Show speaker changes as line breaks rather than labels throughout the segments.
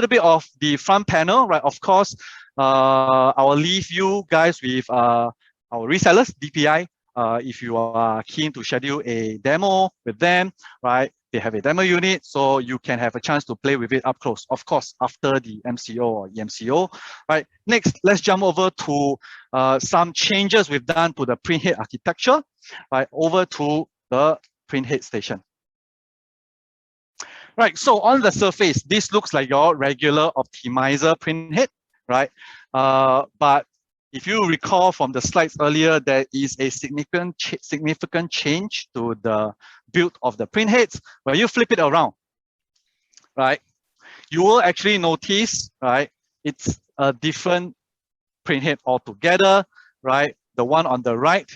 little bit of the front panel, right? Of course, I'll leave you guys with our resellers, DPI. If you are keen to schedule a demo with them, right? They have a demo unit, so you can have a chance to play with it up close. Of course, after the MCO or EMCO, right? Next, let's jump over to some changes we've done to the print head architecture, right? Over to the print head station. Right, so on the surface, this looks like your regular optimizer print head, right? But if you recall from the slides earlier, there is a significant change to the build of the print heads. When you flip it around, right, you will actually notice, right, it's a different print head altogether, right? The one on the right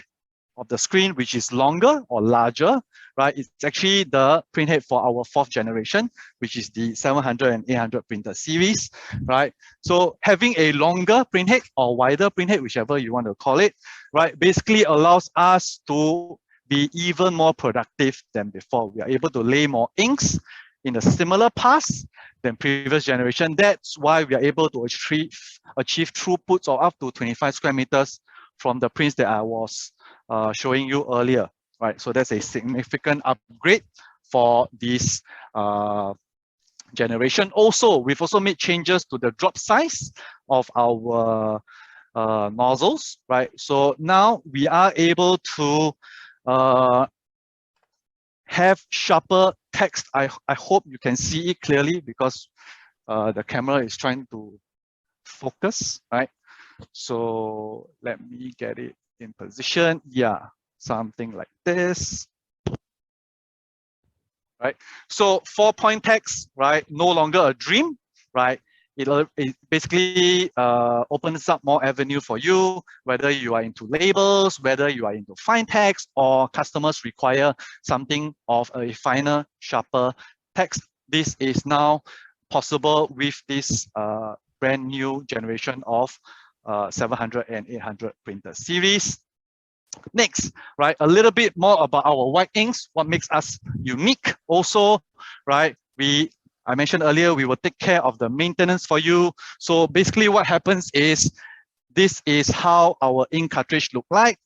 of the screen, which is longer or larger, right? It's actually the print head for our 4th generation, which is the 700 and 800 printer series, right? So having a longer print head or wider print head, whichever you want to call it, right, basically allows us to be even more productive than before. We are able to lay more inks in a similar pass than previous generation. That's why we are able to achieve throughputs of up to 25 square meters from the prints that I was showing you earlier, right? So that's a significant upgrade for this generation. Also, we've also made changes to the drop size of our nozzles, right? So now we are able to have sharper text. I hope you can see it clearly because the camera is trying to focus, right? So let me get it in position. Yeah, something like this. Right. So 4-point text, right? No longer a dream, right? It basically opens up more avenue for you, whether you are into labels, whether you are into fine text, or customers require something of a finer, sharper text. This is now possible with this brand new generation of 700 and 800 printer series. Next, right, a little bit more about our white inks, what makes us unique also, right? I mentioned earlier, we will take care of the maintenance for you. So basically what happens is, this is how our ink cartridge look like,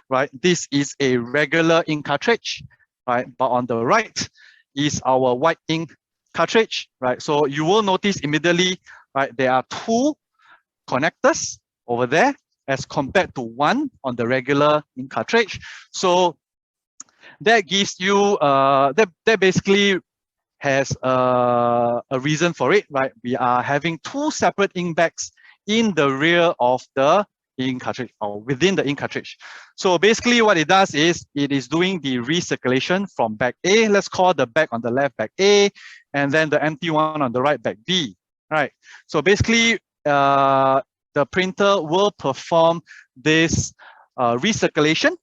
right? This is a regular ink cartridge, right? But on the right is our white ink cartridge, right? So you will notice immediately, right, there are 2 connectors over there as compared to 1 on the regular ink cartridge. So that gives you, that basically has a reason for it, right? We are having 2 separate ink bags in the rear of the ink cartridge or within the ink cartridge. So basically what it does is it is doing the recirculation from bag A. Let's call the bag on the left bag A, and then the empty one on the right bag B, right? So basically the printer will perform this recirculation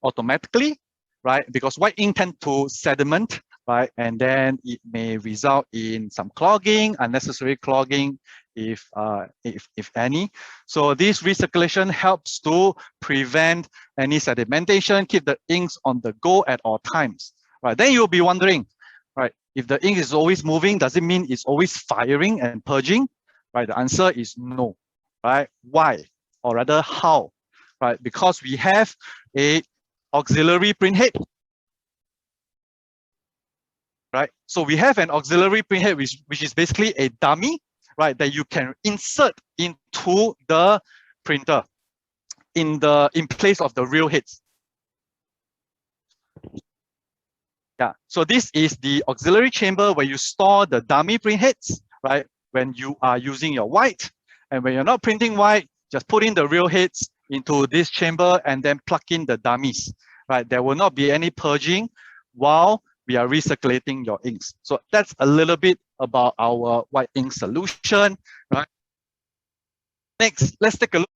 automatically, right? Because white ink tends to sediment, right? And then it may result in some clogging, unnecessary clogging, if any. So this recirculation helps to prevent any sedimentation, keep the inks on the go at all times, right? Then you'll be wondering, right? If the ink is always moving, does it mean it's always firing and purging? Right, the answer is no, right? Why? Or rather, how? Right, because we have a auxiliary print head, right? So we have an auxiliary print head, which is basically a dummy, right, that you can insert into the printer in place of the real heads. Yeah, so this is the auxiliary chamber where you store the dummy print heads, right? When you are using your white, and when you're not printing white, just put in the real heads into this chamber and then plug in the dummies, right? There will not be any purging while we are recirculating your inks. So that's a little bit about our white ink solution, right? Next, let's take a look